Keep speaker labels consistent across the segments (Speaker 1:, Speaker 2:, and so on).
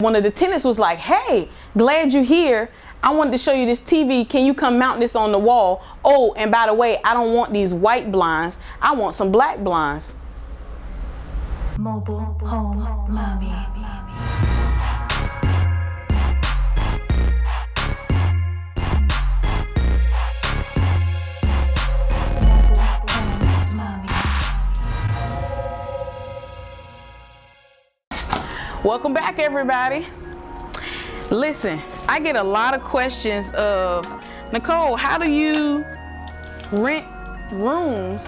Speaker 1: One of the tenants was like, hey, glad you're here. I wanted to show you this TV. Can you come mount this on the wall? Oh, and by the way, I don't want these white blinds. I want some black blinds.
Speaker 2: Mobile Home Mami.
Speaker 1: Welcome back, everybody. Listen, I get a lot of questions of, Nicole, how do you rent rooms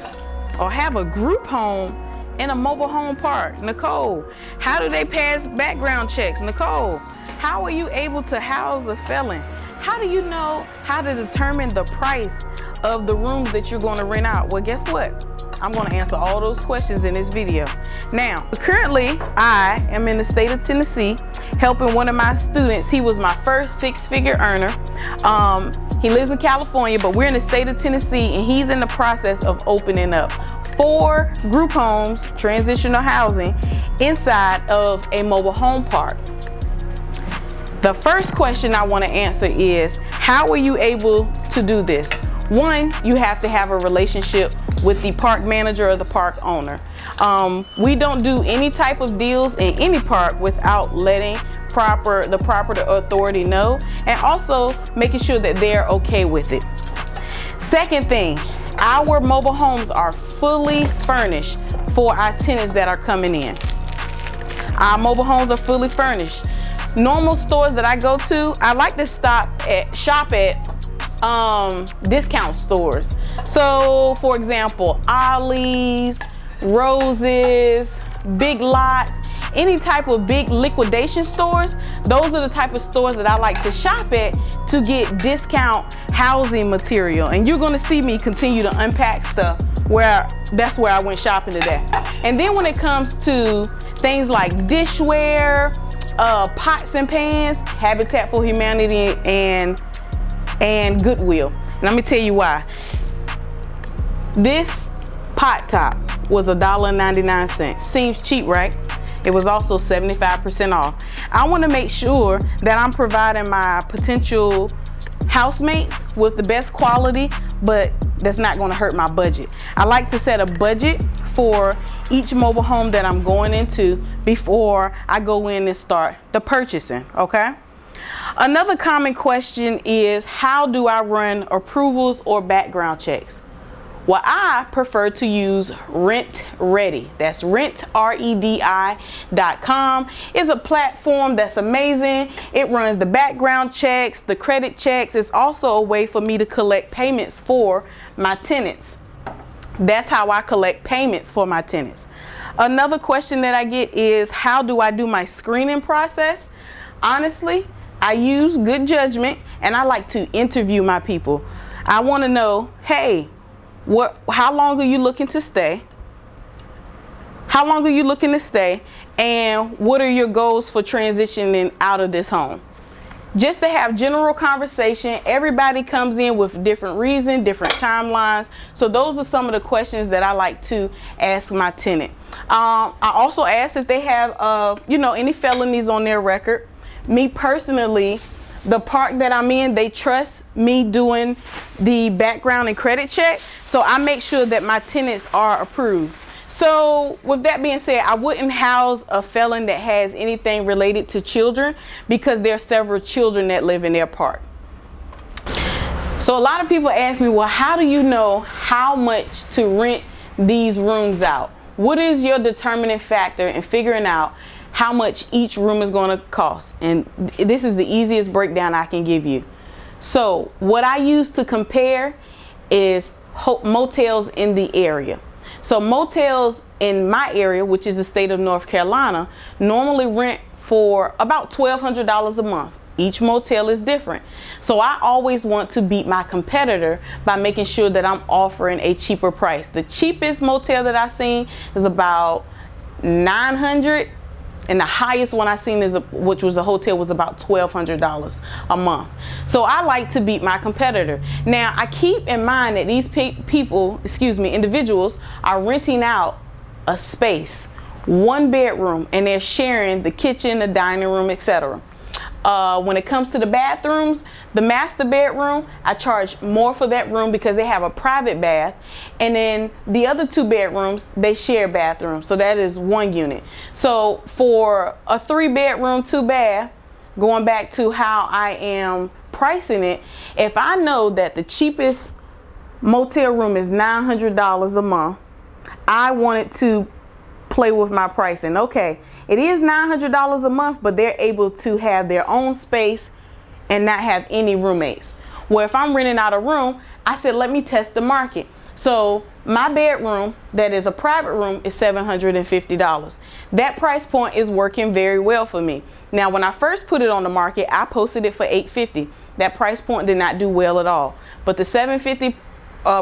Speaker 1: or have a group home in a mobile home park? Nicole, how do they pass background checks? Nicole, how are you able to house a felon? How do you know how to determine the price of the rooms that you're going to rent out? Well, guess what? I'm going to answer all those questions in this video. Now, currently, I am in the state of Tennessee helping one of my students. He was my first six-figure earner. He lives in California, but we're in the state of Tennessee, and he's in the process of opening up 4 group homes, transitional housing, inside of a mobile home park. The first question I want to answer is, how are you able to do this? One, you have to have a relationship with the park manager or the park owner. We don't do any type of deals in any park without letting the proper authority know, and also making sure that they're okay with it. Second thing, our mobile homes are fully furnished for our tenants that are coming in. Our mobile homes are fully furnished. Normal stores that I go to, I like to shop at discount stores. So for example, Ollie's, Rose's, Big Lots, any type of big liquidation stores. Those are the type of stores that I like to shop at to get discount housing material. And you're going to see me continue to unpack stuff that's where I went shopping today. And then when it comes to things like dishware, pots and pans, Habitat for Humanity and Goodwill. And let me tell you why. This pot top was $1.99. Seems cheap, right? It was also 75% off. I want to make sure that I'm providing my potential housemates with the best quality, but that's not going to hurt my budget. I like to set a budget for each mobile home that I'm going into before I go in and start the purchasing, okay? Another common question is, how do I run approvals or background checks? Well, I prefer to use Rent Ready. That's rentredi.com. It's a platform that's amazing. It runs the background checks, the credit checks. It's also a way for me to collect payments for my tenants. That's how I collect payments for my tenants. Another question that I get is, how do I do my screening process? Honestly, I use good judgment, and I like to interview my people. I want to know, hey, how long are you looking to stay? How long are you looking to stay? And what are your goals for transitioning out of this home? Just to have general conversation. Everybody comes in with different reasons, different timelines. So those are some of the questions that I like to ask my tenant. I also ask if they have, any felonies on their record. Me personally, the park that I'm in, they trust me doing the background and credit check. So I make sure that my tenants are approved. So with that being said, I wouldn't house a felon that has anything related to children, because there are several children that live in their park. So a lot of people ask me, well, how do you know how much to rent these rooms out? What is your determining factor in figuring out how much each room is going to cost? And this is the easiest breakdown I can give you. So what I use to compare is motels in the area. So motels in my area, which is the state of North Carolina, normally rent for about $1,200 a month. Each motel is different. So I always want to beat my competitor by making sure that I'm offering a cheaper price. The cheapest motel that I've seen is about $900. And the highest one I seen which was a hotel, was about $1,200 a month. So I like to beat my competitor. Now I keep in mind that these individuals are renting out a space one bedroom, and they're sharing the kitchen, the dining room, etc. When it comes to the bathrooms, the master bedroom, I charge more for that room because they have a private bath, and then the other 2 bedrooms, they share bathrooms, so that is 1 unit. So for a 3-bedroom, 2-bath, going back to how I am pricing it, if I know that the cheapest motel room is $900 a month, I wanted to play with my pricing. Okay, it is $900 a month, but they're able to have their own space and not have any roommates. Well, if I'm renting out a room, I said, let me test the market. So my bedroom, that is a private room, is $750. That price point is working very well for me. Now, when I first put it on the market, I posted it for $850. That price point did not do well at all. But the $750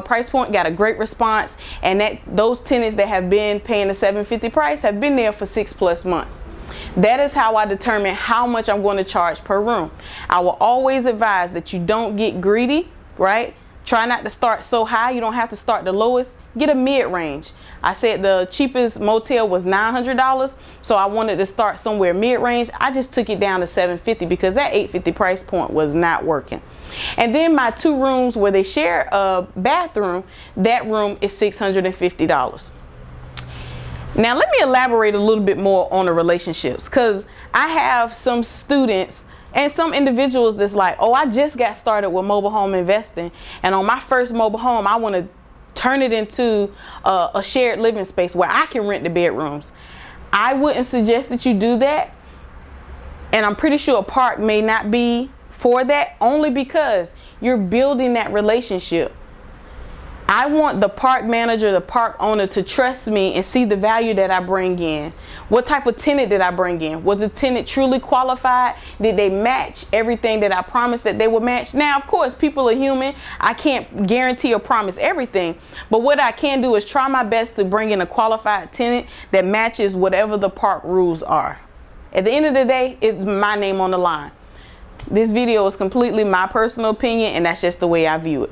Speaker 1: price point got a great response, and those tenants that have been paying the $750 price have been there for 6+ months. That is how I determine how much I'm going to charge per room. I will always advise that you don't get greedy, right? Try not to start so high. You don't have to start the lowest. Get a mid-range. I said the cheapest motel was $900, so I wanted to start somewhere mid-range. I just took it down to $750 because that $850 price point was not working. And then my 2 rooms where they share a bathroom, that room is $650. Now let me elaborate a little bit more on the relationships, because I have some students and some individuals that's like, oh, I just got started with mobile home investing, and on my first mobile home I want to turn it into a shared living space where I can rent the bedrooms. I wouldn't suggest that you do that, and I'm pretty sure a park may not be for that, only because you're building that relationship. I want the park manager, the park owner to trust me and see the value that I bring in. What type of tenant did I bring in? Was the tenant truly qualified? Did they match everything that I promised that they would match? Now, of course, people are human. I can't guarantee or promise everything, but what I can do is try my best to bring in a qualified tenant that matches whatever the park rules are. At the end of the day, it's my name on the line. This video is completely my personal opinion, and that's just the way I view it.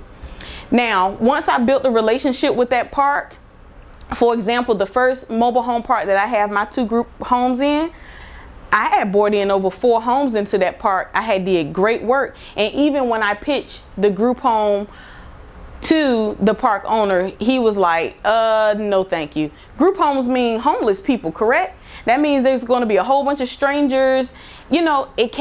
Speaker 1: Now, once I built a relationship with that park, for example, the first mobile home park that I have my 2 group homes in, I had brought in over 4 homes into that park. I had did great work. And even when I pitched the group home to the park owner, he was like, no, thank you. Group homes mean homeless people, correct? That means there's going to be a whole bunch of strangers. You know, it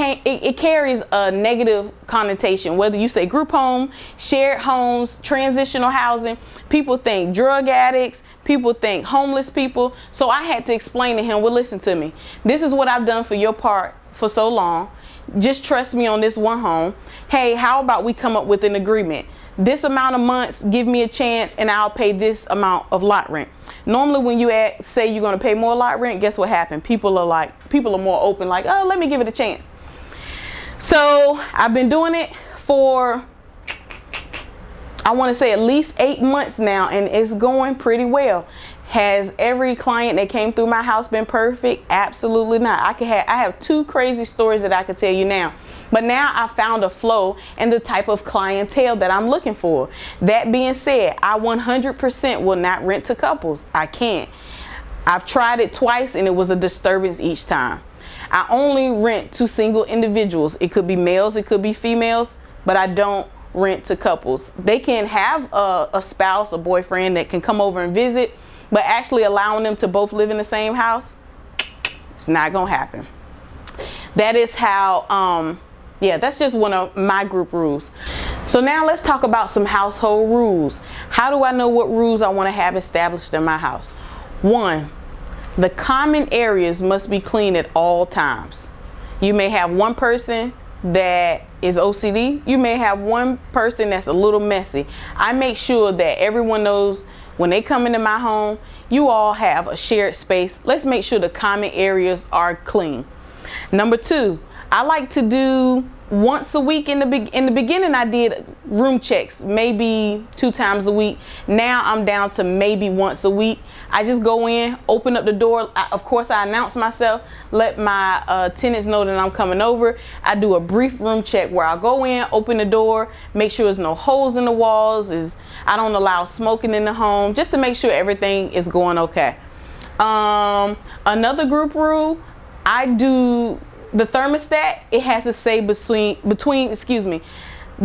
Speaker 1: carries a negative connotation. Whether you say group home, shared homes, transitional housing, people think drug addicts, people think homeless people. So I had to explain to him, well, listen to me. This is what I've done for your park for so long. Just trust me on this one home. Hey, how about we come up with an agreement? This amount of months, give me a chance, and I'll pay this amount of lot rent. Normally when you say you're going to pay more lot rent, guess what happened? People are more open, like, oh, let me give it a chance. So I've been doing it for, I want to say, at least 8 months now, and it's going pretty well. Has every client that came through my house been perfect? Absolutely not. I have 2 crazy stories that I could tell you now. But now I found a flow and the type of clientele that I'm looking for. That being said, I 100% will not rent to couples. I can't. I've tried it twice and it was a disturbance each time. I only rent to single individuals. It could be males, it could be females, but I don't rent to couples. They can have a spouse, a boyfriend that can come over and visit, but actually allowing them to both live in the same house, it's not gonna happen. That is how, yeah, that's just one of my group rules. So now let's talk about some household rules. How do I know what rules I want to have established in my house? 1, the common areas must be clean at all times. You may have one person that is OCD. You may have one person that's a little messy. I make sure that everyone knows when they come into my home, you all have a shared space. Let's make sure the common areas are clean. Number 2, I like to do once a week. In the beginning, I did room checks maybe 2 times a week. Now I'm down to maybe once a week. I just go in, open up the door. Of course, I announce myself, let my tenants know that I'm coming over. I do a brief room check where I go in, open the door, make sure there's no holes in the walls, I don't allow smoking in the home, just to make sure everything is going okay. Another group rule, I do the thermostat. It has to stay the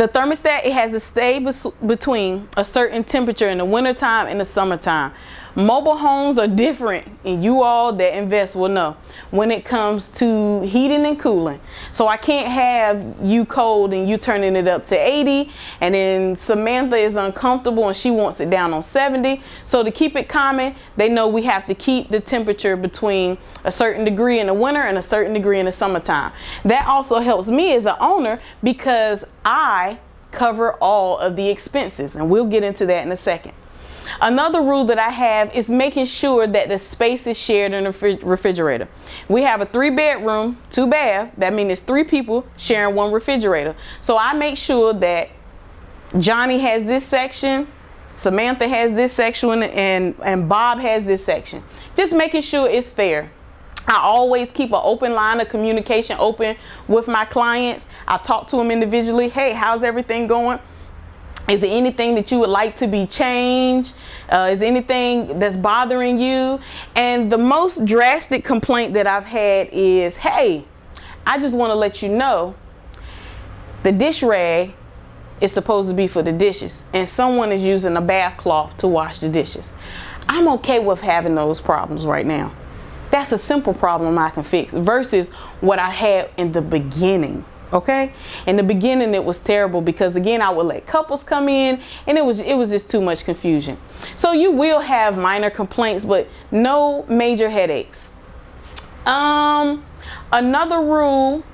Speaker 1: thermostat, it has to stay between a certain temperature in the wintertime and the summertime. Mobile homes are different, and you all that invest will know when it comes to heating and cooling. So I can't have you cold and you turning it up to 80, and then Samantha is uncomfortable and she wants it down on 70. So to keep it common, they know we have to keep the temperature between a certain degree in the winter and a certain degree in the summertime. That also helps me as an owner because I cover all of the expenses, and we'll get into that in a second. Another rule that I have is making sure that the space is shared in the refrigerator. We have a 3-bedroom, 2-bath. That means it's 3 people sharing 1 refrigerator. So I make sure that Johnny has this section, Samantha has this section, and Bob has this section. Just making sure it's fair. I always keep an open line of communication open with my clients. I talk to them individually. Hey, how's everything going? Is there anything that you would like to be changed? Is there anything that's bothering you? And the most drastic complaint that I've had is, hey, I just want to let you know the dish rag is supposed to be for the dishes, and someone is using a bath cloth to wash the dishes. I'm okay with having those problems right now. That's a simple problem I can fix versus what I had in the beginning. Okay, in the beginning it was terrible because again I would let couples come in and it was just too much confusion. So you will have minor complaints, but no major headaches. Another rule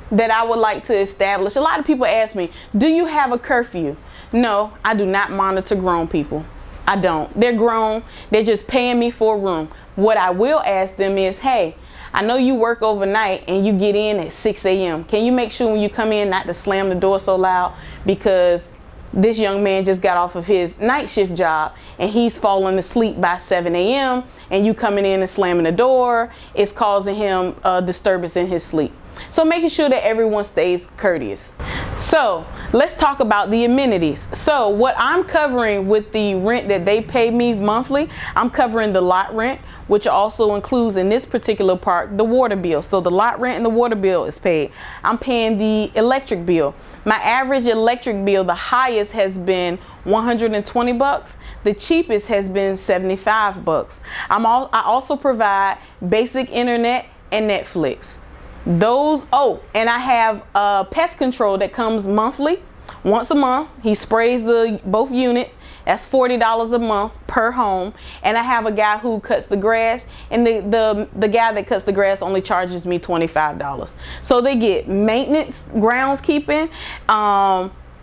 Speaker 1: that I would like to establish, a lot of people ask me, do you have a curfew? No, I do not monitor grown people. I don't. They're grown, they're just paying me for a room. What I will ask them is, hey, I know you work overnight and you get in at 6 a.m. Can you make sure when you come in not to slam the door so loud, because this young man just got off of his night shift job and he's falling asleep by 7 a.m. and you coming in and slamming the door is causing him a disturbance in his sleep. So making sure that everyone stays courteous. So let's talk about the amenities. So what I'm covering with the rent that they pay me monthly, I'm covering the lot rent, which also includes in this particular part the water bill. So the lot rent and the water bill is paid. I'm paying the electric bill. My average electric bill, the highest has been $120. The cheapest has been $75. I also provide basic internet and Netflix. And I have pest control that comes monthly. Once a month, he sprays both units. That's $40 a month per home. And I have a guy who cuts the grass, and the guy that cuts the grass only charges me $25. So they get maintenance, groundskeeping,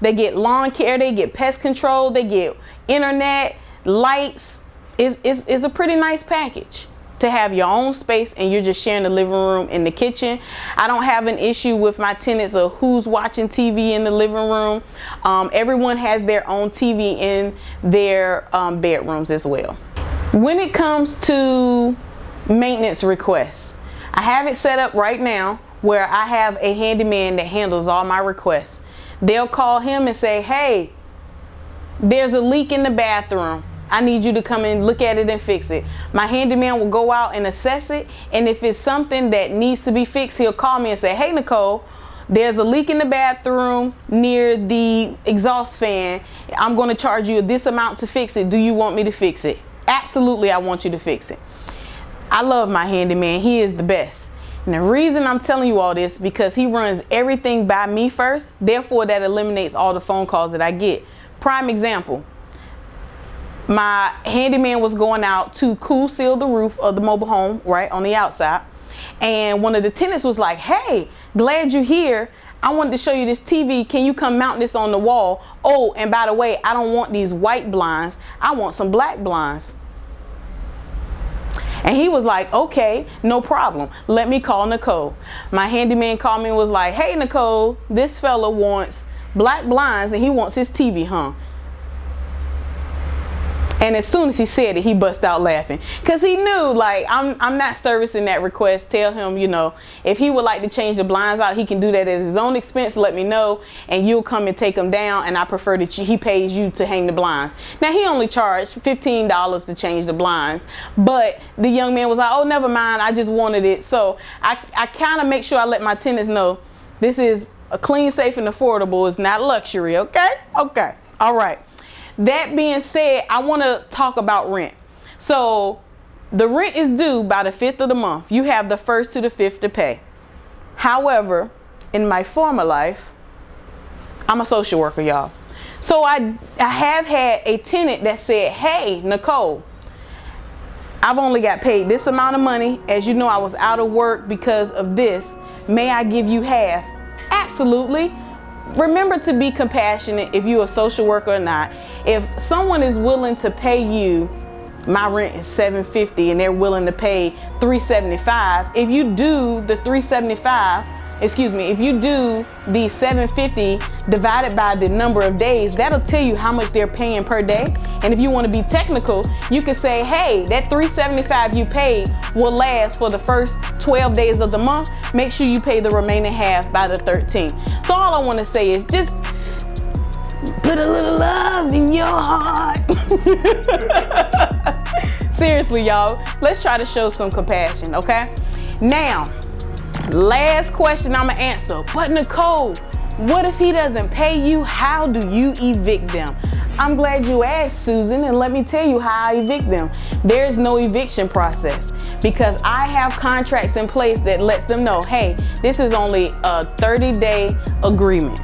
Speaker 1: they get lawn care, they get pest control, they get internet, lights. It's a pretty nice package to have your own space and you're just sharing the living room and the kitchen. I don't have an issue with my tenants of who's watching TV in the living room. Everyone has their own TV in their bedrooms as well. When it comes to maintenance requests, I have it set up right now where I have a handyman that handles all my requests. They'll call him and say, hey, there's a leak in the bathroom. I need you to come and look at it and fix it. My handyman will go out and assess it, and if it's something that needs to be fixed, he'll call me and say, hey Nicole, there's a leak in the bathroom near the exhaust fan. I'm going to charge you this amount to fix it. Do you want me to fix it? Absolutely, I want you to fix it. I love my handyman. He is the best. And the reason I'm telling you all this, because he runs everything by me first. Therefore, that eliminates all the phone calls that I get. Prime example. My handyman was going out to cool seal the roof of the mobile home right on the outside, and one of the tenants was like, hey, glad you're here. I wanted to show you this TV. Can you come mount this on the wall? Oh, and by the way, I don't want these white blinds. I want some black blinds. And he was like, okay, no problem. Let me call Nicole. My handyman called me and was like, hey Nicole, this fella wants black blinds and he wants his TV hung. And as soon as he said it, he bust out laughing, because he knew, like, I'm not servicing that request. Tell him, you know, if he would like to change the blinds out, he can do that at his own expense. Let me know, and you'll come and take them down. And I prefer that he pays you to hang the blinds. Now, he only charged $15 to change the blinds, but the young man was like, oh, never mind, I just wanted it. So I kind of make sure I let my tenants know this is a clean, safe, and affordable. It's not luxury. Okay. All right. That being said, I want to talk about rent. So the rent is due by the 5th of the month. You have the 1st to the 5th to pay. However, in my former life, I'm a social worker, y'all. So I have had a tenant that said, hey, Nicole, I've only got paid this amount of money. As you know, I was out of work because of this. May I give you half? Absolutely. Remember to be compassionate if you're a social worker or not. If someone is willing to pay you, my rent is $750 and they're willing to pay $375, if you do the if you do the $750 divided by the number of days, that'll tell you how much they're paying per day. And if you want to be technical, you can say, hey, that $375 you paid will last for the first 12 days of the month. Make sure you pay the remaining half by the 13th. So all I want to say is just put a little love in your heart. Seriously, y'all, let's try to show some compassion, okay? Now, last question I'm gonna answer. But Nicole, what if he doesn't pay you? How do you evict them? I'm glad you asked, Susan, and let me tell you how I evict them. There's no eviction process, because I have contracts in place that lets them know, hey, this is only a 30-day agreement.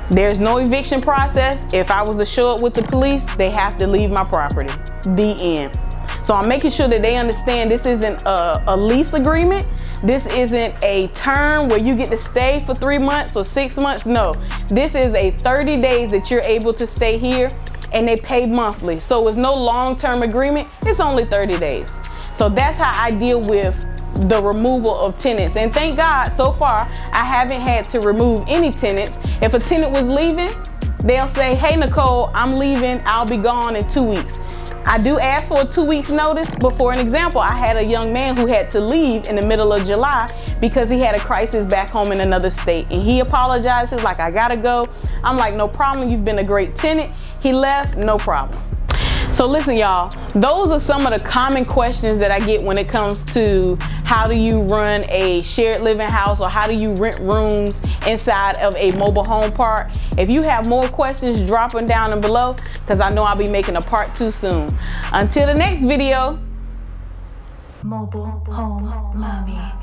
Speaker 1: There's no eviction process. If I was to show up with the police, they have to leave my property. The end. So I'm making sure that they understand this isn't a lease agreement. This isn't a term where you get to stay for 3 months or 6 months. No, this is a 30 days that you're able to stay here, and they pay monthly. So it's no long-term agreement. It's only 30 days. So that's how I deal with the removal of tenants. And thank God, so far, I haven't had to remove any tenants. If a tenant was leaving, they'll say, hey, Nicole, I'm leaving. I'll be gone in 2 weeks. I do ask for a 2 weeks notice, but for an example, I had a young man who had to leave in the middle of July because he had a crisis back home in another state, and he apologizes like, I gotta go. I'm like, no problem, you've been a great tenant. He left, no problem. So listen, y'all, those are some of the common questions that I get when it comes to how do you run a shared living house, or how do you rent rooms inside of a mobile home park. If you have more questions, drop them down and below, because I know I'll be making a part 2 soon. Until the next video.
Speaker 2: Mobile Home Mami.